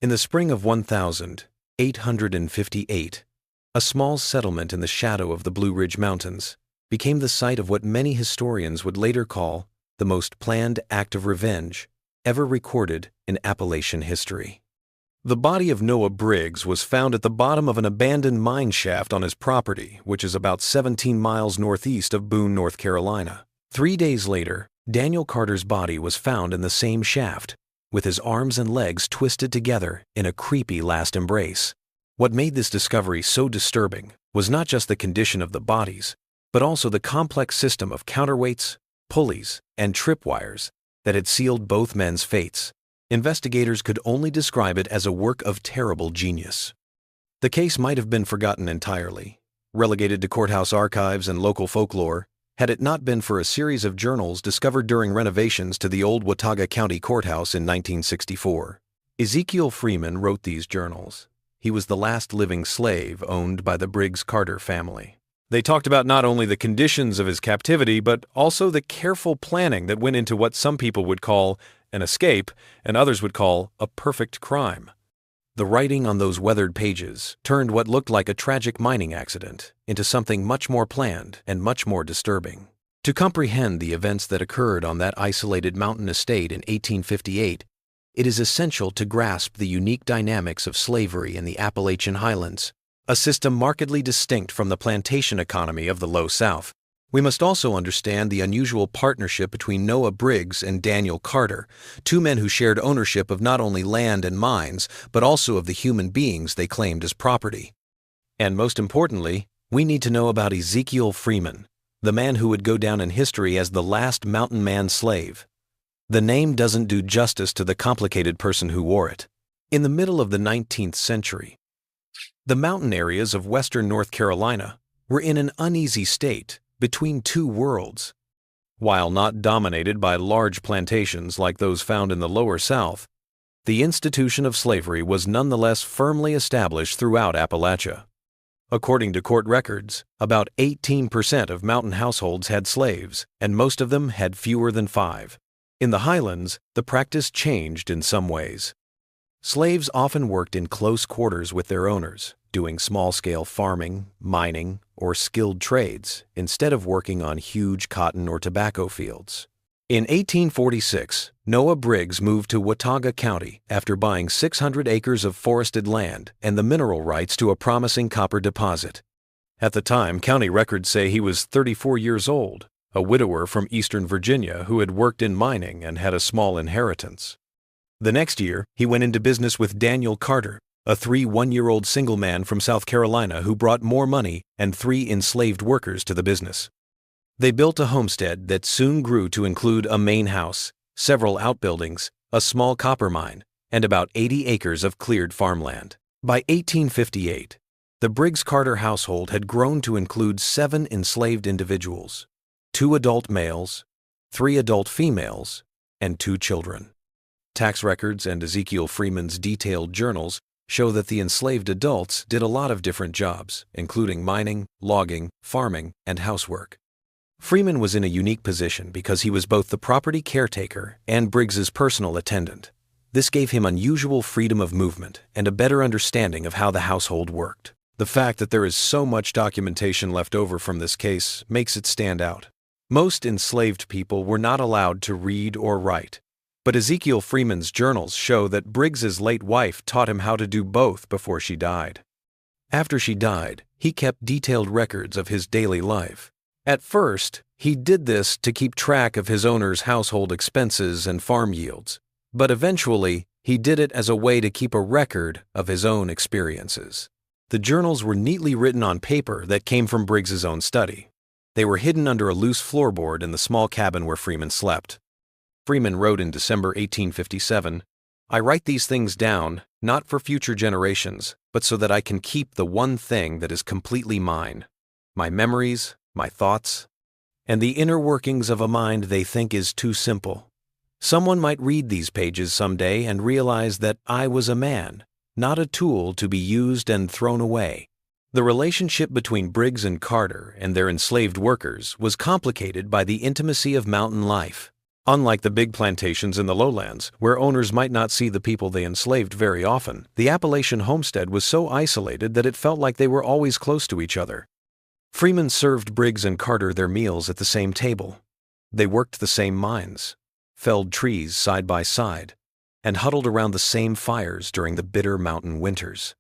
In the spring of 1858, a small settlement in the shadow of the Blue Ridge Mountains became the site of what many historians would later call the most planned act of revenge ever recorded in Appalachian history. The body of Noah Briggs was found at the bottom of an abandoned mine shaft on his property, which is about 17 miles northeast of Boone, North Carolina. 3 days later, Daniel Carter's body was found in the same shaft, with his arms and legs twisted together in a creepy last embrace. What made this discovery so disturbing was not just the condition of the bodies, but also the complex system of counterweights, pulleys, and tripwires that had sealed both men's fates. Investigators could only describe it as a work of terrible genius. The case might have been forgotten entirely, relegated to courthouse archives and local folklore, had it not been for a series of journals discovered during renovations to the old Watauga County Courthouse in 1964. Ezekiel Freeman wrote these journals. He was the last living slave owned by the Briggs-Carter family. They talked about not only the conditions of his captivity, but also the careful planning that went into what some people would call an escape and others would call a perfect crime. The writing on those weathered pages turned what looked like a tragic mining accident into something much more planned and much more disturbing. To comprehend the events that occurred on that isolated mountain estate in 1858, it is essential to grasp the unique dynamics of slavery in the Appalachian Highlands, a system markedly distinct from the plantation economy of the Low South. We must also understand the unusual partnership between Noah Briggs and Daniel Carter, two men who shared ownership of not only land and mines, but also of the human beings they claimed as property. And most importantly, we need to know about Ezekiel Freeman, the man who would go down in history as the last mountain man slave. The name doesn't do justice to the complicated person who wore it. In the middle of the 19th century, the mountain areas of western North Carolina were in an uneasy state between two worlds. While not dominated by large plantations like those found in the lower South, the institution of slavery was nonetheless firmly established throughout Appalachia. According to court records, about 18% of mountain households had slaves, and most of them had fewer than 5. In the highlands, the practice changed in some ways. Slaves often worked in close quarters with their owners, doing small-scale farming, mining, or skilled trades, instead of working on huge cotton or tobacco fields. In 1846, Noah Briggs moved to Watauga County after buying 600 acres of forested land and the mineral rights to a promising copper deposit. At the time, county records say he was 34 years old, a widower from eastern Virginia who had worked in mining and had a small inheritance. The next year, he went into business with Daniel Carter, a 1-year-old single man from South Carolina who brought more money and 3 enslaved workers to the business. They built a homestead that soon grew to include a main house, several outbuildings, a small copper mine, and about 80 acres of cleared farmland. By 1858, the Briggs-Carter household had grown to include 7 enslaved individuals, 2 adult males, 3 adult females, and 2 children. Tax records and Ezekiel Freeman's detailed journals show that the enslaved adults did a lot of different jobs, including mining, logging, farming, and housework. Freeman was in a unique position because he was both the property caretaker and Briggs's personal attendant. This gave him unusual freedom of movement and a better understanding of how the household worked. The fact that there is so much documentation left over from this case makes it stand out. Most enslaved people were not allowed to read or write, but Ezekiel Freeman's journals show that Briggs's late wife taught him how to do both before she died. After she died, he kept detailed records of his daily life. At first, he did this to keep track of his owner's household expenses and farm yields, but eventually, he did it as a way to keep a record of his own experiences. The journals were neatly written on paper that came from Briggs's own study. They were hidden under a loose floorboard in the small cabin where Freeman slept. Freeman wrote in December 1857, "I write these things down, not for future generations, but so that I can keep the one thing that is completely mine, my memories, my thoughts, and the inner workings of a mind they think is too simple. Someone might read these pages someday and realize that I was a man, not a tool to be used and thrown away." The relationship between Briggs and Carter and their enslaved workers was complicated by the intimacy of mountain life. Unlike the big plantations in the lowlands, where owners might not see the people they enslaved very often, the Appalachian homestead was so isolated that it felt like they were always close to each other. Freeman served Briggs and Carter their meals at the same table. They worked the same mines, felled trees side by side, and huddled around the same fires during the bitter mountain winters.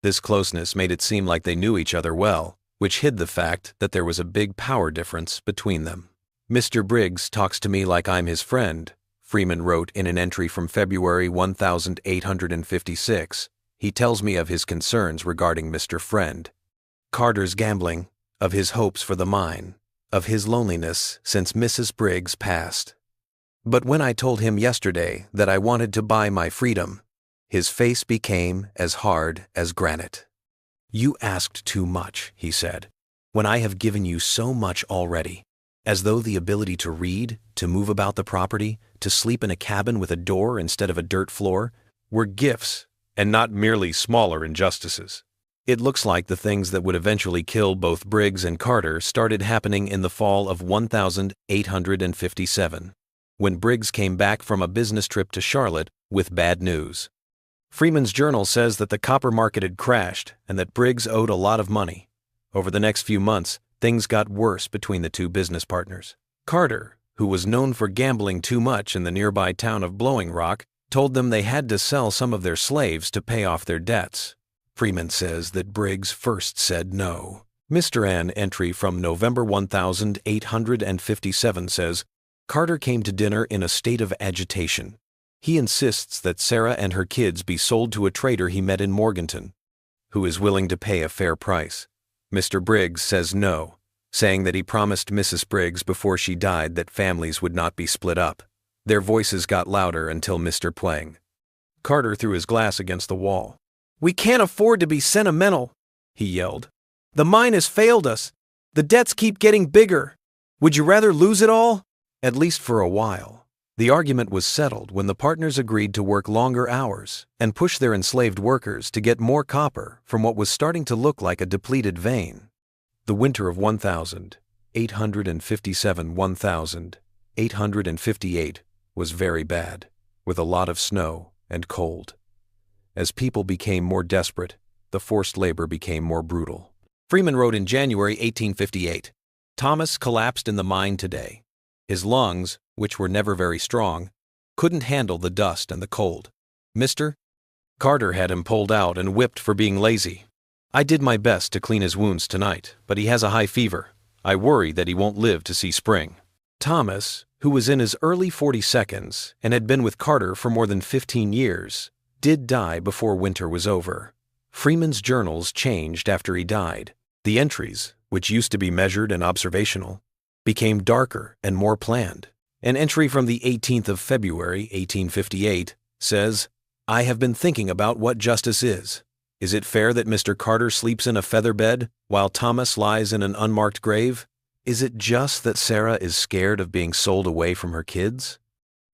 This closeness made it seem like they knew each other well, which hid the fact that there was a big power difference between them. "Mr. Briggs talks to me like I'm his friend," Freeman wrote in an entry from February 1856. "He tells me of his concerns regarding Mr. Friend, Carter's gambling, of his hopes for the mine, of his loneliness since Mrs. Briggs passed. But when I told him yesterday that I wanted to buy my freedom, his face became as hard as granite. 'You asked too much,' he said, 'when I have given you so much already,' as though the ability to read, to move about the property, to sleep in a cabin with a door instead of a dirt floor, were gifts and not merely smaller injustices. It looks like the things that would eventually kill both Briggs and Carter started happening in the fall of 1857, when Briggs came back from a business trip to Charlotte with bad news. Freeman's journal says that the copper market had crashed and that Briggs owed a lot of money. Over the next few months, things got worse between the two business partners. Carter, who was known for gambling too much in the nearby town of Blowing Rock, told them they had to sell some of their slaves to pay off their debts. Freeman says that Briggs first said no. Mr. An entry from November 1857 says, "Carter came to dinner in a state of agitation. He insists that Sarah and her kids be sold to a trader he met in Morganton, who is willing to pay a fair price. Mr. Briggs says no, saying that he promised Mrs. Briggs before she died that families would not be split up. Their voices got louder until Mr. Plang. Carter threw his glass against the wall. 'We can't afford to be sentimental,' he yelled. 'The mine has failed us. The debts keep getting bigger. Would you rather lose it all?' At least for a while. The argument was settled when the partners agreed to work longer hours and push their enslaved workers to get more copper from what was starting to look like a depleted vein. The winter of 1857-1858 was very bad, with a lot of snow and cold. As people became more desperate, the forced labor became more brutal. Freeman wrote in January 1858, "Thomas collapsed in the mine today. His lungs, which were never very strong, couldn't handle the dust and the cold. Mr. Carter had him pulled out and whipped for being lazy. I did my best to clean his wounds tonight, but he has a high fever. I worry that he won't live to see spring." Thomas, who was in his early 42nds and had been with Carter for more than 15 years, did die before winter was over. Freeman's journals changed after he died. The entries, which used to be measured and observational, became darker and more planned. An entry from the 18th of February, 1858, says, "I have been thinking about what justice is. Is it fair that Mr. Carter sleeps in a feather bed while Thomas lies in an unmarked grave? Is it just that Sarah is scared of being sold away from her kids?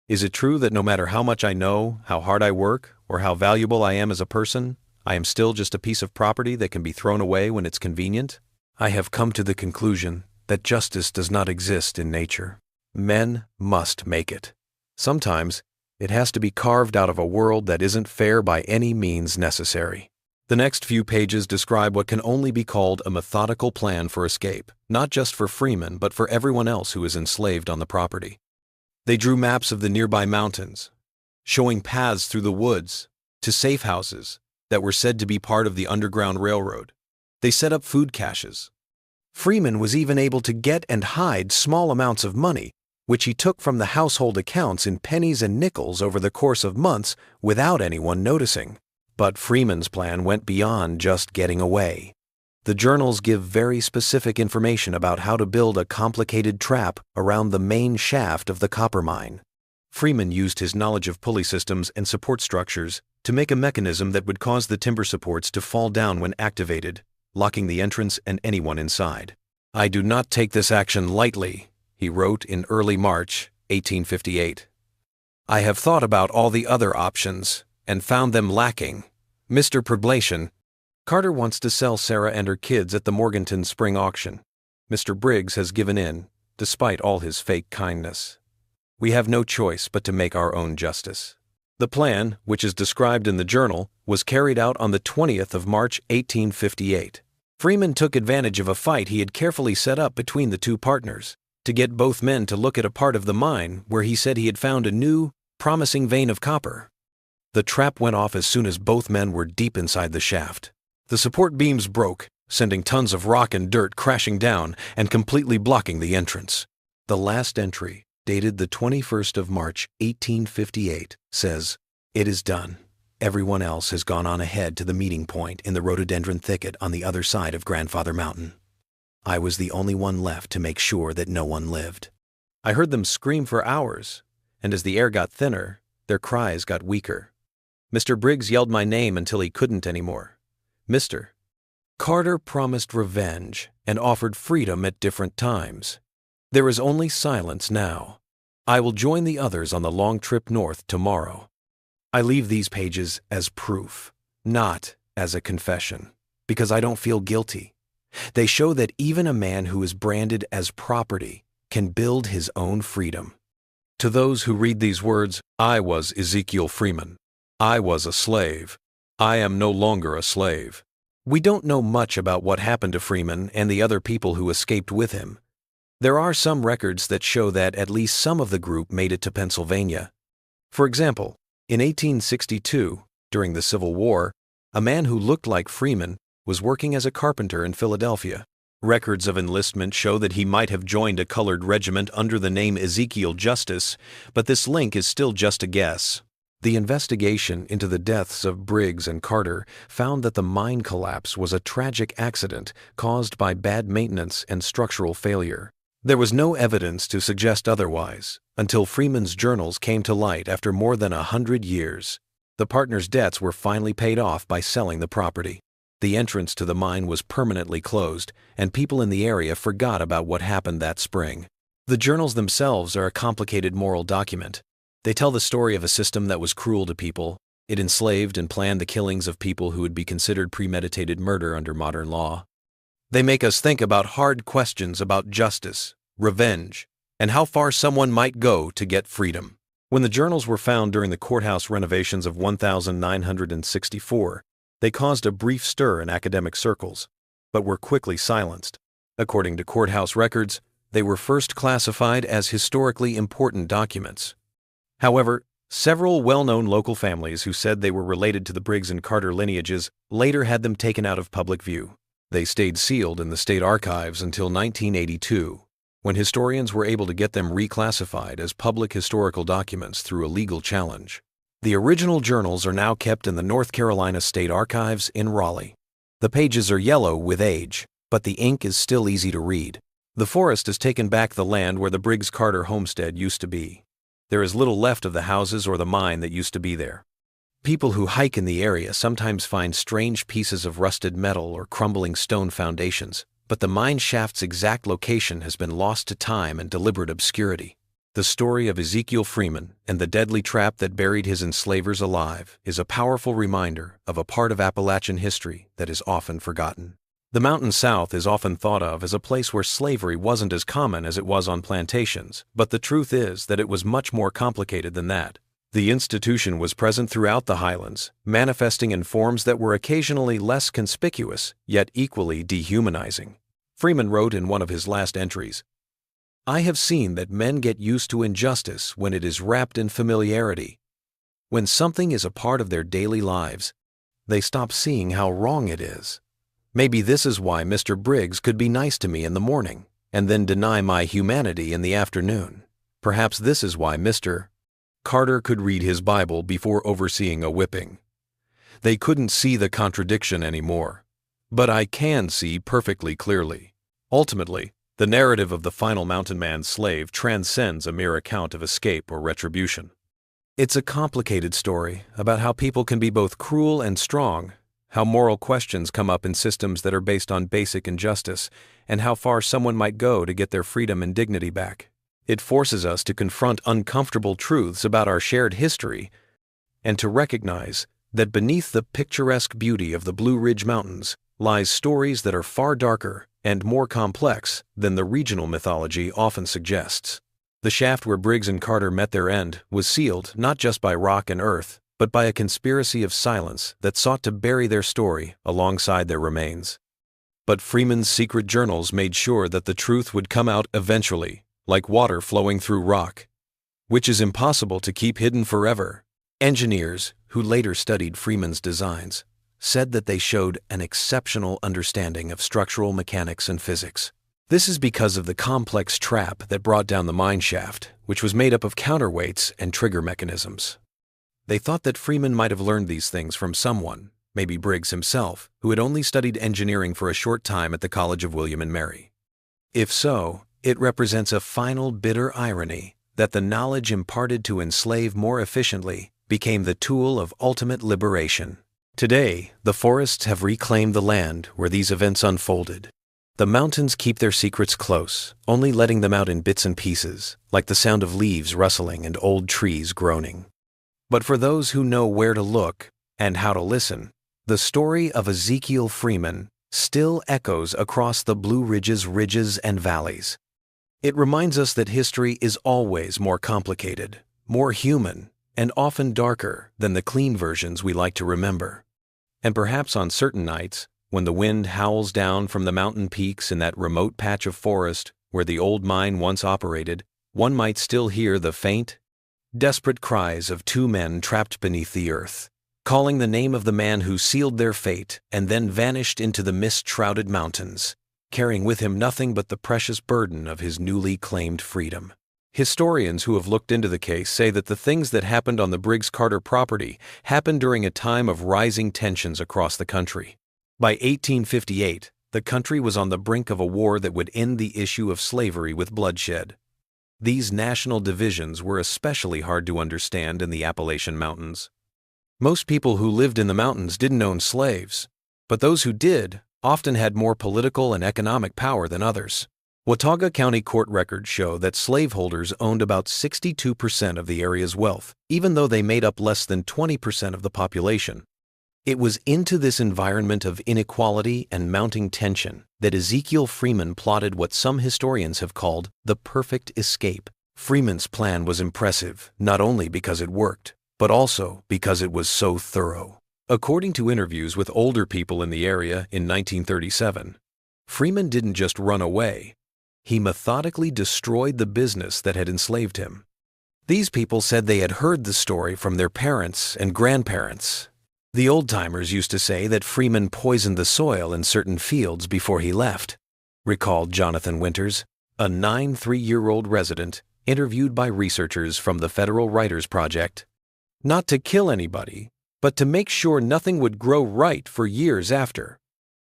Is it true that no matter how much I know, how hard I work, or how valuable I am as a person, I am still just a piece of property that can be thrown away when it's convenient? I have come to the conclusion that justice does not exist in nature. Men must make it. Sometimes it has to be carved out of a world that isn't fair by any means necessary." The next few pages describe what can only be called a methodical plan for escape, not just for Freeman, but for everyone else who is enslaved on the property. They drew maps of the nearby mountains, showing paths through the woods to safe houses that were said to be part of the Underground Railroad. They set up food caches. Freeman was even able to get and hide small amounts of money, which he took from the household accounts in pennies and nickels over the course of months without anyone noticing. But Freeman's plan went beyond just getting away. The journals give very specific information about how to build a complicated trap around the main shaft of the copper mine. Freeman used his knowledge of pulley systems and support structures to make a mechanism that would cause the timber supports to fall down when activated, locking the entrance and anyone inside. "I do not take this action lightly," he wrote in early March, 1858. "I have thought about all the other options and found them lacking. Mr. Preblation, Carter wants to sell Sarah and her kids at the Morganton spring auction. Mr. Briggs has given in, despite all his fake kindness. We have no choice but to make our own justice. The plan, which is described in the journal, was carried out on the 20th of March, 1858. Freeman took advantage of a fight he had carefully set up between the two partners to get both men to look at a part of the mine where he said he had found a new, promising vein of copper. The trap went off as soon as both men were deep inside the shaft. The support beams broke, sending tons of rock and dirt crashing down and completely blocking the entrance. The last entry, dated the 21st of March, 1858, says, "It is done. Everyone else has gone on ahead to the meeting point in the rhododendron thicket on the other side of Grandfather Mountain. I was the only one left to make sure that no one lived." I heard them scream for hours, and as the air got thinner, their cries got weaker. Mr. Briggs yelled my name until he couldn't anymore. Mr. Carter promised revenge and offered freedom at different times. There is only silence now. I will join the others on the long trip north tomorrow. I leave these pages as proof, not as a confession, because I don't feel guilty. They show that even a man who is branded as property can build his own freedom. To those who read these words, I was Ezekiel Freeman. I was a slave. I am no longer a slave. We don't know much about what happened to Freeman and the other people who escaped with him. There are some records that show that at least some of the group made it to Pennsylvania. For example, in 1862, during the Civil War, a man who looked like Freeman was working as a carpenter in Philadelphia. Records of enlistment show that he might have joined a colored regiment under the name Ezekiel Justice, but this link is still just a guess. The investigation into the deaths of Briggs and Carter found that the mine collapse was a tragic accident caused by bad maintenance and structural failure. There was no evidence to suggest otherwise until Freeman's journals came to light after more than 100 years. The partners' debts were finally paid off by selling the property. The entrance to the mine was permanently closed, and people in the area forgot about what happened that spring. The journals themselves are a complicated moral document. They tell the story of a system that was cruel to people. It enslaved and planned the killings of people who would be considered premeditated murder under modern law. They make us think about hard questions about justice, revenge, and how far someone might go to get freedom. When the journals were found during the courthouse renovations of 1964, they caused a brief stir in academic circles, but were quickly silenced. According to courthouse records, they were first classified as historically important documents. However, several well-known local families who said they were related to the Briggs and Carter lineages later had them taken out of public view. They stayed sealed in the state archives until 1982, when historians were able to get them reclassified as public historical documents through a legal challenge. The original journals are now kept in the North Carolina State Archives in Raleigh. The pages are yellow with age, but the ink is still easy to read. The forest has taken back the land where the Briggs-Carter homestead used to be. There is little left of the houses or the mine that used to be there. People who hike in the area sometimes find strange pieces of rusted metal or crumbling stone foundations, but the mine shaft's exact location has been lost to time and deliberate obscurity. The story of Ezekiel Freeman and the deadly trap that buried his enslavers alive is a powerful reminder of a part of Appalachian history that is often forgotten. The Mountain South is often thought of as a place where slavery wasn't as common as it was on plantations, but the truth is that it was much more complicated than that. The institution was present throughout the highlands, manifesting in forms that were occasionally less conspicuous, yet equally dehumanizing. Freeman wrote in one of his last entries, "I have seen that men get used to injustice when it is wrapped in familiarity. When something is a part of their daily lives, they stop seeing how wrong it is. Maybe this is why Mr. Briggs could be nice to me in the morning and then deny my humanity in the afternoon. Perhaps this is why Mr. Carter could read his Bible before overseeing a whipping. They couldn't see the contradiction anymore. But I can see perfectly clearly. Ultimately, the narrative of the final mountain man's slave transcends a mere account of escape or retribution. It's a complicated story about how people can be both cruel and strong, how moral questions come up in systems that are based on basic injustice, and how far someone might go to get their freedom and dignity back. It forces us to confront uncomfortable truths about our shared history and to recognize that beneath the picturesque beauty of the Blue Ridge Mountains lies stories that are far darker and more complex than the regional mythology often suggests. The shaft where Briggs and Carter met their end was sealed not just by rock and earth, but by a conspiracy of silence that sought to bury their story alongside their remains. But Freeman's secret journals made sure that the truth would come out eventually, like water flowing through rock, which is impossible to keep hidden forever. Engineers, who later studied Freeman's designs, said that they showed an exceptional understanding of structural mechanics and physics. This is because of the complex trap that brought down the mine shaft, which was made up of counterweights and trigger mechanisms. They thought that Freeman might have learned these things from someone, maybe Briggs himself, who had only studied engineering for a short time at the College of William and Mary. If so, it represents a final bitter irony that the knowledge imparted to enslave more efficiently became the tool of ultimate liberation. Today, the forests have reclaimed the land where these events unfolded. The mountains keep their secrets close, only letting them out in bits and pieces, like the sound of leaves rustling and old trees groaning. But for those who know where to look and how to listen, the story of Ezekiel Freeman still echoes across the Blue Ridge's ridges and valleys. It reminds us that history is always more complicated, more human, and often darker than the clean versions we like to remember. And perhaps on certain nights, when the wind howls down from the mountain peaks in that remote patch of forest where the old mine once operated, one might still hear the faint, desperate cries of two men trapped beneath the earth, calling the name of the man who sealed their fate and then vanished into the mist-shrouded mountains, carrying with him nothing but the precious burden of his newly claimed freedom. Historians who have looked into the case say that the things that happened on the Briggs-Carter property happened during a time of rising tensions across the country. By 1858, the country was on the brink of a war that would end the issue of slavery with bloodshed. These national divisions were especially hard to understand in the Appalachian Mountains. Most people who lived in the mountains didn't own slaves, but those who did often had more political and economic power than others. Watauga County court records show that slaveholders owned about 62% of the area's wealth, even though they made up less than 20% of the population. It was into this environment of inequality and mounting tension that Ezekiel Freeman plotted what some historians have called the perfect escape. Freeman's plan was impressive, not only because it worked, but also because it was so thorough. According to interviews with older people in the area in 1937, Freeman didn't just run away. He methodically destroyed the business that had enslaved him. These people said they had heard the story from their parents and grandparents. The old-timers used to say that Freeman poisoned the soil in certain fields before he left, recalled Jonathan Winters, a 93-year-old resident interviewed by researchers from the Federal Writers Project. Not to kill anybody, but to make sure nothing would grow right for years after.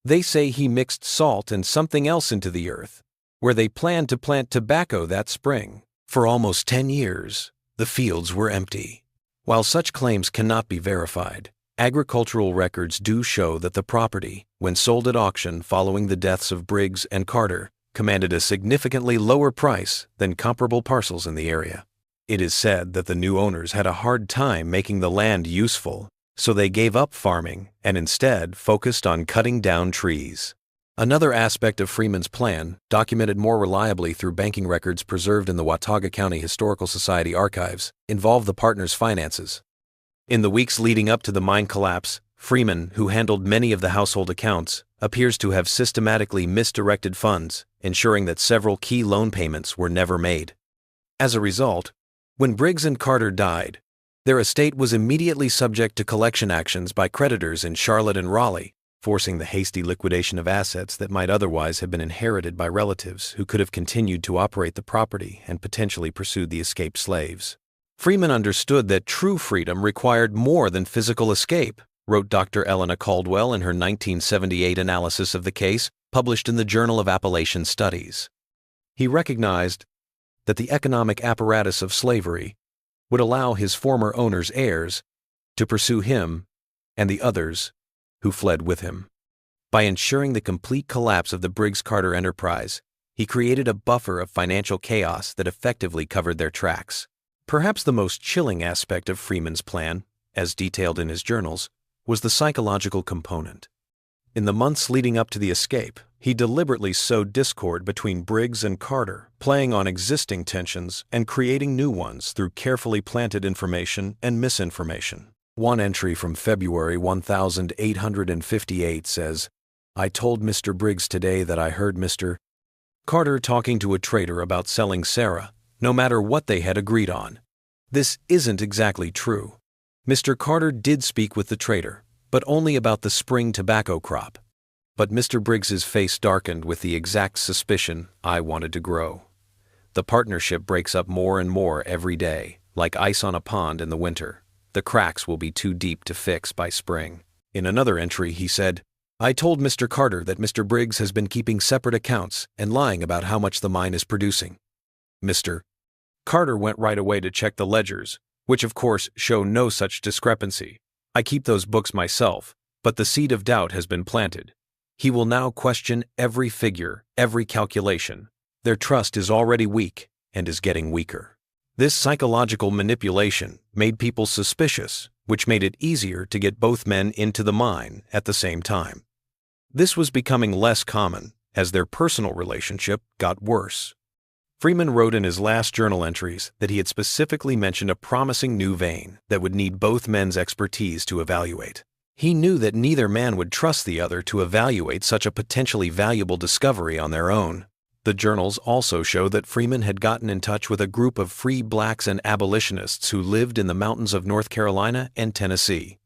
They say he mixed salt and something else into the earth, where they planned to plant tobacco that spring. For almost 10 years, the fields were empty. While such claims cannot be verified, agricultural records do show that the property, when sold at auction following the deaths of Briggs and Carter, commanded a significantly lower price than comparable parcels in the area. It is said that the new owners had a hard time making the land useful, so they gave up farming and instead focused on cutting down trees. Another aspect of Freeman's plan, documented more reliably through banking records preserved in the Watauga County Historical Society archives, involved the partners' finances. In the weeks leading up to the mine collapse, Freeman, who handled many of the household accounts, appears to have systematically misdirected funds, ensuring that several key loan payments were never made. As a result, when Briggs and Carter died, their estate was immediately subject to collection actions by creditors in Charlotte and Raleigh, forcing the hasty liquidation of assets that might otherwise have been inherited by relatives who could have continued to operate the property and potentially pursued the escaped slaves. Freeman understood that true freedom required more than physical escape, wrote Dr. Elena Caldwell in her 1978 analysis of the case, published in the Journal of Appalachian Studies. He recognized that the economic apparatus of slavery would allow his former owner's heirs to pursue him and the others who fled with him. By ensuring the complete collapse of the Briggs-Carter enterprise, he created a buffer of financial chaos that effectively covered their tracks. Perhaps the most chilling aspect of Freeman's plan, as detailed in his journals, was the psychological component. In the months leading up to the escape, He deliberately sowed discord between Briggs and Carter, playing on existing tensions and creating new ones through carefully planted information and misinformation. One entry from February 1858 says, "I told Mr. Briggs today that I heard Mr. Carter talking to a trader about selling Sarah, no matter what they had agreed on." This isn't exactly true. Mr. Carter did speak with the trader, but only about the spring tobacco crop. But Mr. Briggs's face darkened with the exact suspicion I wanted to grow. The partnership breaks up more and more every day, like ice on a pond in the winter. The cracks will be too deep to fix by spring. In another entry, he said, "I told Mr. Carter that Mr. Briggs has been keeping separate accounts and lying about how much the mine is producing." Mr. Carter went right away to check the ledgers, which of course show no such discrepancy. "I keep those books myself, but the seed of doubt has been planted." He will now question every figure, every calculation. Their trust is already weak and is getting weaker. This psychological manipulation made people suspicious, which made it easier to get both men into the mine at the same time. This was becoming less common as their personal relationship got worse. Freeman wrote in his last journal entries that he had specifically mentioned a promising new vein that would need both men's expertise to evaluate. He knew that neither man would trust the other to evaluate such a potentially valuable discovery on their own. The journals also show that Freeman had gotten in touch with a group of free blacks and abolitionists who lived in the mountains of North Carolina and Tennessee.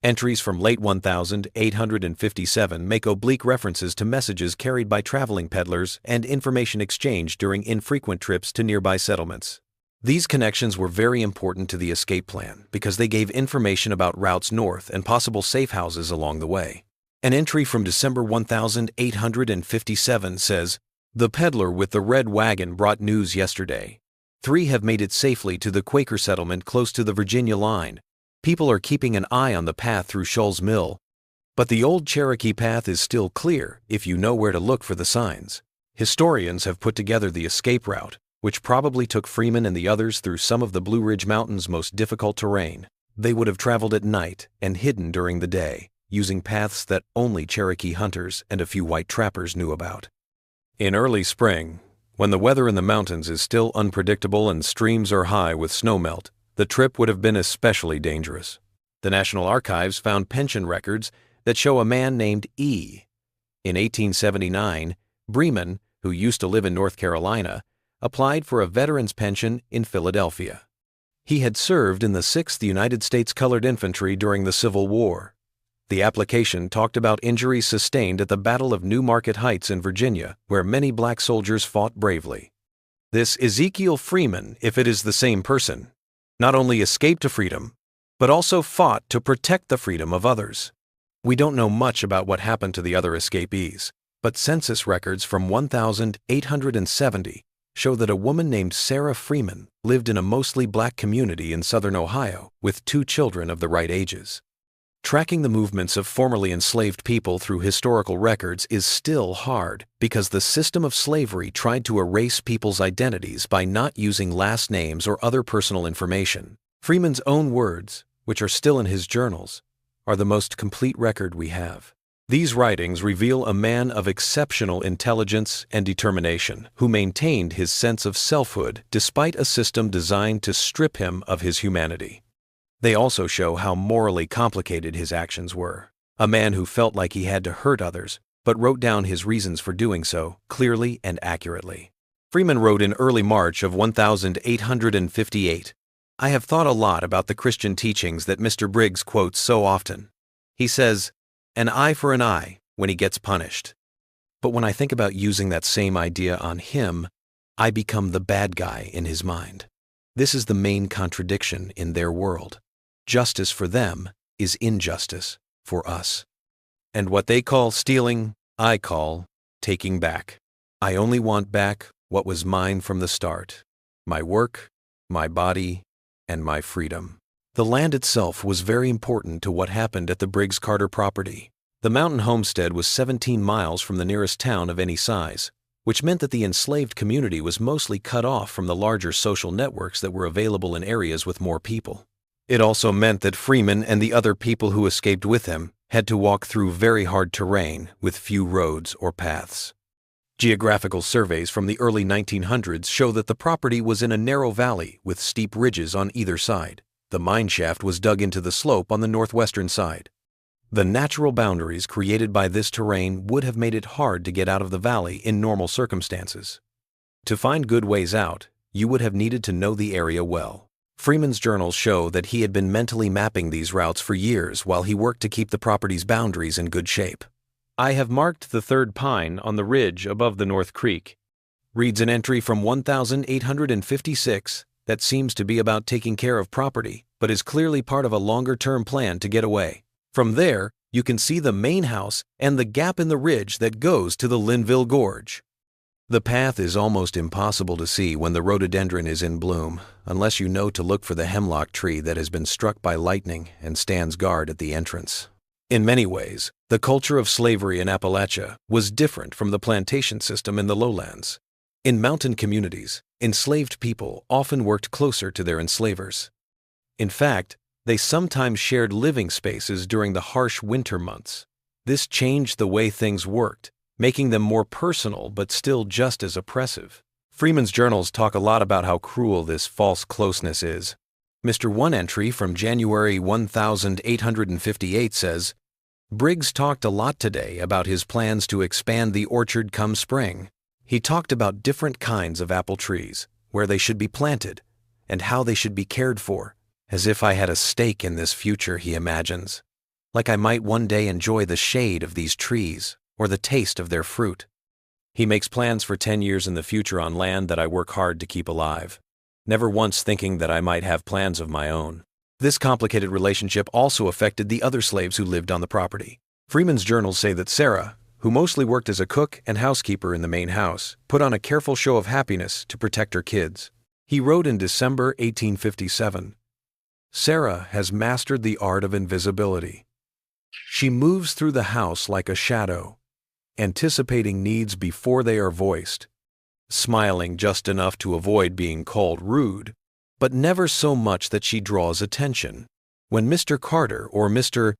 Entries from late 1857 make oblique references to messages carried by traveling peddlers and information exchanged during infrequent trips to nearby settlements. These connections were very important to the escape plan because they gave information about routes north and possible safe houses along the way. An entry from December 1857 says, "The peddler with the red wagon brought news yesterday. 3 have made it safely to the Quaker settlement close to the Virginia line. People are keeping an eye on the path through Shoals Mill, but the old Cherokee path is still clear if you know where to look for the signs." Historians have put together the escape route, which probably took Freeman and the others through some of the Blue Ridge Mountains' most difficult terrain. They would have traveled at night and hidden during the day, using paths that only Cherokee hunters and a few white trappers knew about. In early spring, when the weather in the mountains is still unpredictable and streams are high with snowmelt, the trip would have been especially dangerous. The National Archives found pension records that show a man named E. In 1879, Bremen, who used to live in North Carolina, applied for a veteran's pension in Philadelphia. He had served in the 6th United States Colored Infantry during the Civil War. The application talked about injuries sustained at the Battle of New Market Heights in Virginia, where many black soldiers fought bravely. This Ezekiel Freeman, if it is the same person, not only escaped to freedom, but also fought to protect the freedom of others. We don't know much about what happened to the other escapees, but census records from 1870 show that a woman named Sarah Freeman lived in a mostly black community in southern Ohio with 2 children of the right ages. Tracking the movements of formerly enslaved people through historical records is still hard because the system of slavery tried to erase people's identities by not using last names or other personal information. Freeman's own words, which are still in his journals, are the most complete record we have. These writings reveal a man of exceptional intelligence and determination who maintained his sense of selfhood despite a system designed to strip him of his humanity. They also show how morally complicated his actions were. A man who felt like he had to hurt others, but wrote down his reasons for doing so clearly and accurately. Freeman wrote in early March of 1858, "I have thought a lot about the Christian teachings that Mr. Briggs quotes so often. He says, 'An eye for an eye' when he gets punished. But when I think about using that same idea on him, I become the bad guy in his mind. This is the main contradiction in their world. Justice for them is injustice for us. And what they call stealing, I call taking back. I only want back what was mine from the start: my work, my body, and my freedom." The land itself was very important to what happened at the Briggs-Carter property. The mountain homestead was 17 miles from the nearest town of any size, which meant that the enslaved community was mostly cut off from the larger social networks that were available in areas with more people. It also meant that Freeman and the other people who escaped with him had to walk through very hard terrain with few roads or paths. Geographical surveys from the early 1900s show that the property was in a narrow valley with steep ridges on either side. The mine shaft was dug into the slope on the northwestern side. The natural boundaries created by this terrain would have made it hard to get out of the valley in normal circumstances. To find good ways out, you would have needed to know the area well. Freeman's journals show that he had been mentally mapping these routes for years while he worked to keep the property's boundaries in good shape. "I have marked the third pine on the ridge above the North Creek," reads an entry from 1856 that seems to be about taking care of property, but is clearly part of a longer-term plan to get away. From there, you can see the main house and the gap in the ridge that goes to the Linville Gorge. The path is almost impossible to see when the rhododendron is in bloom, unless you know to look for the hemlock tree that has been struck by lightning and stands guard at the entrance. In many ways, the culture of slavery in Appalachia was different from the plantation system in the lowlands. In mountain communities, enslaved people often worked closer to their enslavers. In fact, they sometimes shared living spaces during the harsh winter months. This changed the way things worked, making them more personal but still just as oppressive. Freeman's journals talk a lot about how cruel this false closeness is. Mr. One entry from January 1858 says, "Briggs talked a lot today about his plans to expand the orchard come spring. He talked about different kinds of apple trees, where they should be planted, and how they should be cared for, as if I had a stake in this future he imagines, like I might one day enjoy the shade of these trees or the taste of their fruit. He makes plans for 10 years in the future on land that I work hard to keep alive, never once thinking that I might have plans of my own." This complicated relationship also affected the other slaves who lived on the property. Freeman's journals say that Sarah, who mostly worked as a cook and housekeeper in the main house, put on a careful show of happiness to protect her kids. He wrote in December 1857, "Sarah has mastered the art of invisibility. She moves through the house like a shadow, anticipating needs before they are voiced, smiling just enough to avoid being called rude, but never so much that she draws attention. When Mr. Carter or Mr.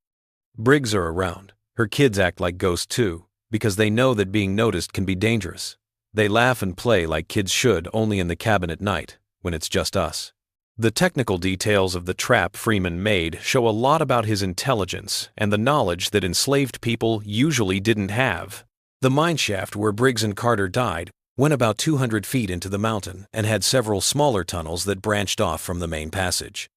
Briggs are around, her kids act like ghosts too, because they know that being noticed can be dangerous. They laugh and play like kids should, only in the cabin at night, when it's just us." The technical details of the trap Freeman made show a lot about his intelligence and the knowledge that enslaved people usually didn't have. The mine shaft where Briggs and Carter died went about 200 feet into the mountain and had several smaller tunnels that branched off from the main passage.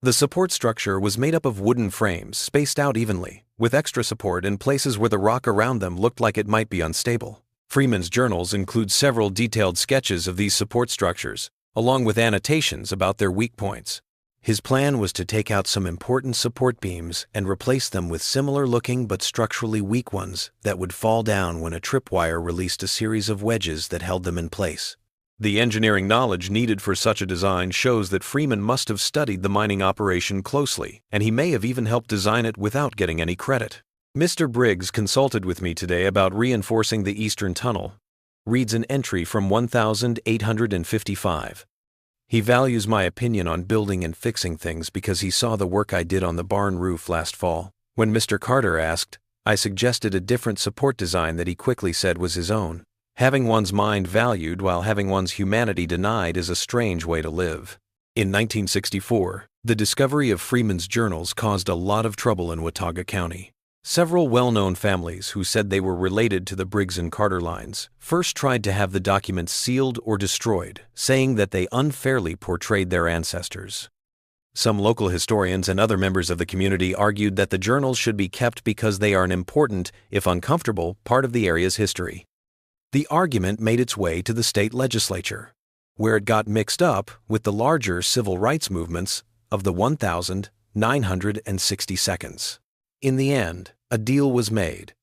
The support structure was made up of wooden frames spaced out evenly, with extra support in places where the rock around them looked like it might be unstable. Freeman's journals include several detailed sketches of these support structures, along with annotations about their weak points. His plan was to take out some important support beams and replace them with similar-looking but structurally weak ones that would fall down when a tripwire released a series of wedges that held them in place. The engineering knowledge needed for such a design shows that Freeman must have studied the mining operation closely, and he may have even helped design it without getting any credit. "Mr. Briggs consulted with me today about reinforcing the eastern tunnel," reads an entry from 1855. "He values my opinion on building and fixing things because he saw the work I did on the barn roof last fall. When Mr. Carter asked, I suggested a different support design that he quickly said was his own. Having one's mind valued while having one's humanity denied is a strange way to live." In 1964, the discovery of Freeman's journals caused a lot of trouble in Watauga County. Several well-known families who said they were related to the Briggs and Carter lines first tried to have the documents sealed or destroyed, saying that they unfairly portrayed their ancestors. Some local historians and other members of the community argued that the journals should be kept because they are an important, if uncomfortable, part of the area's history. The argument made its way to the state legislature, where it got mixed up with the larger civil rights movements of the 1962. In the end, a deal was made.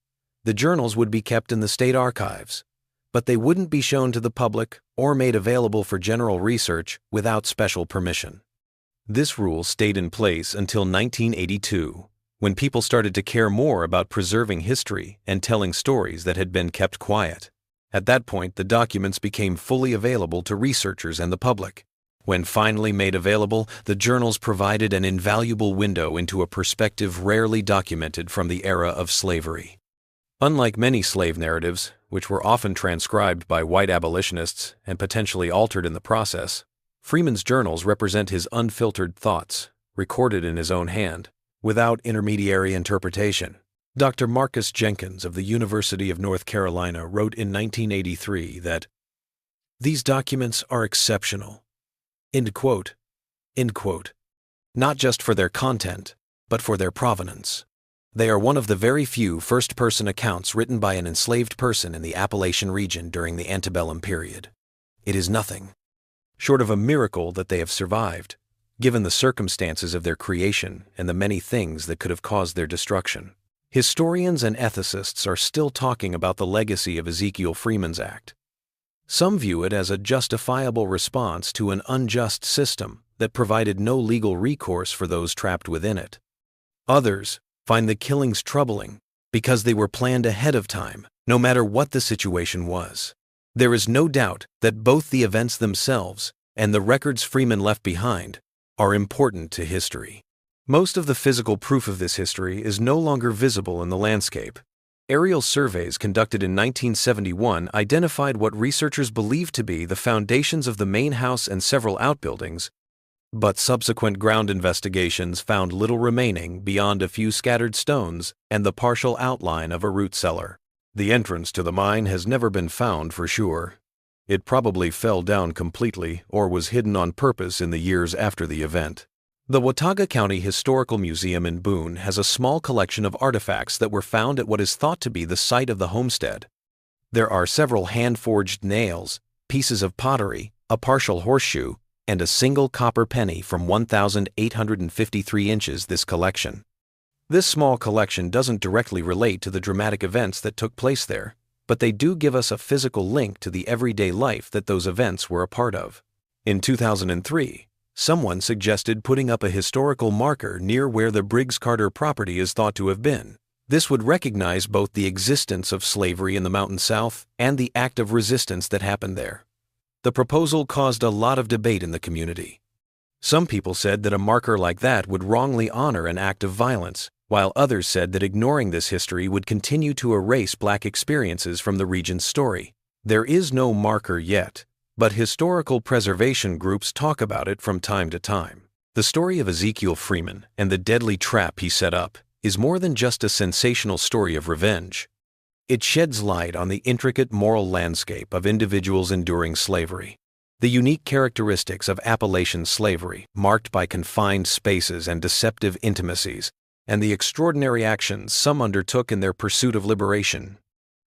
The journals would be kept in the state archives, but they wouldn't be shown to the public or made available for general research without special permission. This rule stayed in place until 1982, when people started to care more about preserving history and telling stories that had been kept quiet. At that point, the documents became fully available to researchers and the public. When finally made available, the journals provided an invaluable window into a perspective rarely documented from the era of slavery. Unlike many slave narratives, which were often transcribed by white abolitionists and potentially altered in the process, Freeman's journals represent his unfiltered thoughts, recorded in his own hand, without intermediary interpretation. Dr. Marcus Jenkins of the University of North Carolina wrote in 1983 that, "These documents are exceptional." End quote. End quote. Not just for their content, but for their provenance. They are one of the very few first-person accounts written by an enslaved person in the Appalachian region during the Antebellum period. It is nothing short of a miracle that they have survived, given the circumstances of their creation and the many things that could have caused their destruction. Historians and ethicists are still talking about the legacy of Ezekiel Freeman's Act. Some view it as a justifiable response to an unjust system that provided no legal recourse for those trapped within it. Others find the killings troubling because they were planned ahead of time, no matter what the situation was. There is no doubt that both the events themselves and the records Freeman left behind are important to history. Most of the physical proof of this history is no longer visible in the landscape. Aerial surveys conducted in 1971 identified what researchers believed to be the foundations of the main house and several outbuildings, but subsequent ground investigations found little remaining beyond a few scattered stones and the partial outline of a root cellar. The entrance to the mine has never been found for sure. It probably fell down completely or was hidden on purpose in the years after the event. The Watauga County Historical Museum in Boone has a small collection of artifacts that were found at what is thought to be the site of the homestead. There are several hand-forged nails, pieces of pottery, a partial horseshoe, and a single copper penny from 1,853 inches this collection. This small collection doesn't directly relate to the dramatic events that took place there, but they do give us a physical link to the everyday life that those events were a part of. In 2003, someone suggested putting up a historical marker near where the Briggs-Carter property is thought to have been. This would recognize both the existence of slavery in the Mountain South and the act of resistance that happened there. The proposal caused a lot of debate in the community. Some people said that a marker like that would wrongly honor an act of violence, while others said that ignoring this history would continue to erase Black experiences from the region's story. There is no marker yet, but historical preservation groups talk about it from time to time. The story of Ezekiel Freeman and the deadly trap he set up is more than just a sensational story of revenge. It sheds light on the intricate moral landscape of individuals enduring slavery. The unique characteristics of Appalachian slavery, marked by confined spaces and deceptive intimacies, and the extraordinary actions some undertook in their pursuit of liberation.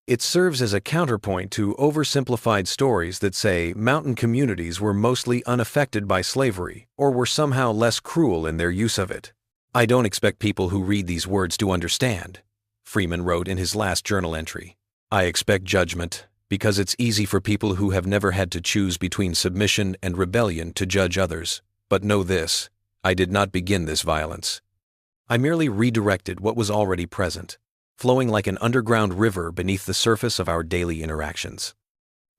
It serves as a counterpoint to oversimplified stories that say mountain communities were mostly unaffected by slavery or were somehow less cruel in their use of it. "I don't expect people who read these words to understand," Freeman wrote in his last journal entry. "I expect judgment, because it's easy for people who have never had to choose between submission and rebellion to judge others. But know this, I did not begin this violence. I merely redirected what was already present, flowing like an underground river beneath the surface of our daily interactions.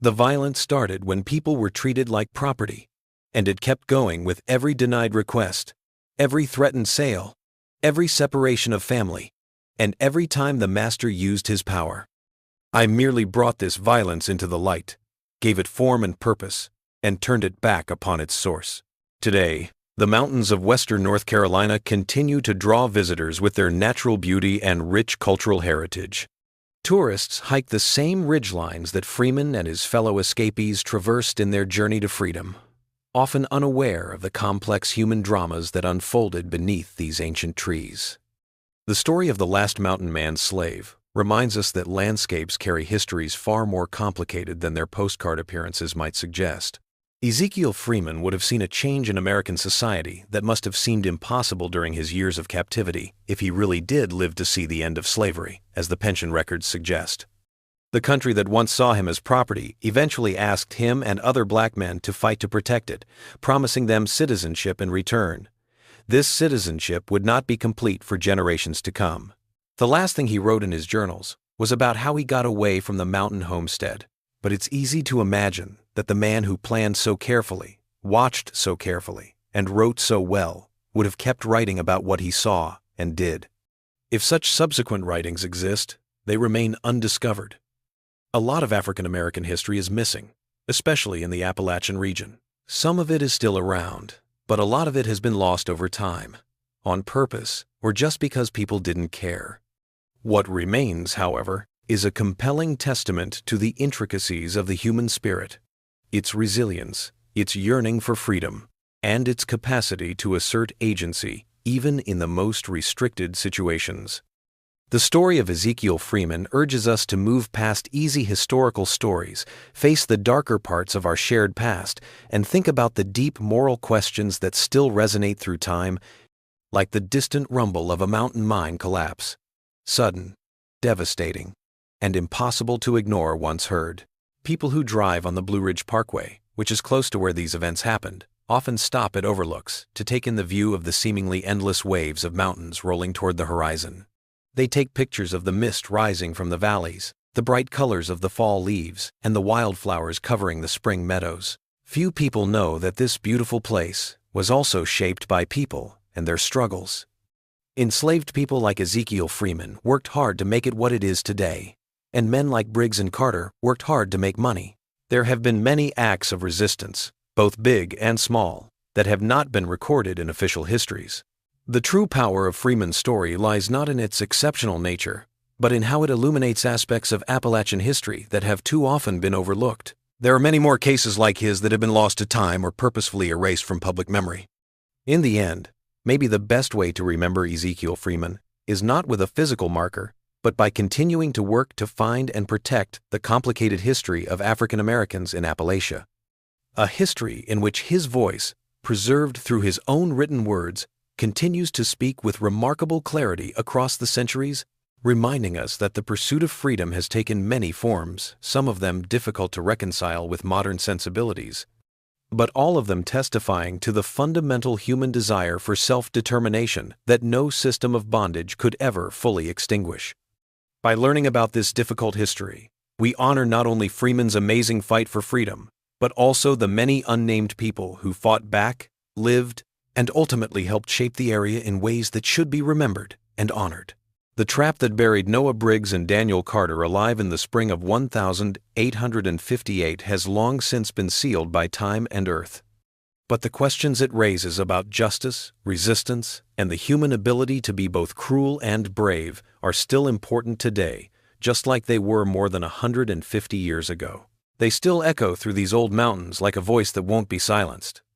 The violence started when people were treated like property, and it kept going with every denied request, every threatened sale, every separation of family, and every time the master used his power. I merely brought this violence into the light, gave it form and purpose, and turned it back upon its source. Today, the mountains of western North Carolina continue to draw visitors with their natural beauty and rich cultural heritage. Tourists hike the same ridgelines that Freeman and his fellow escapees traversed in their journey to freedom, often unaware of the complex human dramas that unfolded beneath these ancient trees. The story of the last mountain man slave reminds us that landscapes carry histories far more complicated than their postcard appearances might suggest. Ezekiel Freeman would have seen a change in American society that must have seemed impossible during his years of captivity if he really did live to see the end of slavery, as the pension records suggest. The country that once saw him as property eventually asked him and other Black men to fight to protect it, promising them citizenship in return. This citizenship would not be complete for generations to come. The last thing he wrote in his journals was about how he got away from the mountain homestead, but it's easy to imagine that the man who planned so carefully watched so carefully, and wrote so well, would have kept writing about what he saw and did. If such subsequent writings exist, they remain undiscovered. A lot of African American history is missing, especially in the Appalachian region. Some of it is still around, but a lot of it has been lost over time, on purpose or just because people didn't care. What remains, however, is a compelling testament to the intricacies of the human spirit, its resilience, its yearning for freedom, and its capacity to assert agency even in the most restricted situations. The story of Ezekiel Freeman urges us to move past easy historical stories, face the darker parts of our shared past, and think about the deep moral questions that still resonate through time, like the distant rumble of a mountain mine collapse. Sudden, devastating, and impossible to ignore once heard. People who drive on the Blue Ridge Parkway, which is close to where these events happened, often stop at overlooks to take in the view of the seemingly endless waves of mountains rolling toward the horizon. They take pictures of the mist rising from the valleys, the bright colors of the fall leaves, and the wildflowers covering the spring meadows. Few people know that this beautiful place was also shaped by people and their struggles. Enslaved people like Ezekiel Freeman worked hard to make it what it is today, and men like Briggs and Carter worked hard to make money. There have been many acts of resistance, both big and small, that have not been recorded in official histories. The true power of Freeman's story lies not in its exceptional nature, but in how it illuminates aspects of Appalachian history that have too often been overlooked. There are many more cases like his that have been lost to time or purposefully erased from public memory. In the end, maybe the best way to remember Ezekiel Freeman is not with a physical marker, but by continuing to work to find and protect the complicated history of African Americans in Appalachia. A history in which his voice, preserved through his own written words, continues to speak with remarkable clarity across the centuries, reminding us that the pursuit of freedom has taken many forms, some of them difficult to reconcile with modern sensibilities, but all of them testifying to the fundamental human desire for self-determination that no system of bondage could ever fully extinguish. By learning about this difficult history, we honor not only Freeman's amazing fight for freedom, but also the many unnamed people who fought back, lived, and ultimately helped shape the area in ways that should be remembered and honored. The trap that buried Noah Briggs and Daniel Carter alive in the spring of 1858 has long since been sealed by time and earth. But the questions it raises about justice, resistance, and the human ability to be both cruel and brave are still important today, just like they were more than 150 years ago. They still echo through these old mountains like a voice that won't be silenced.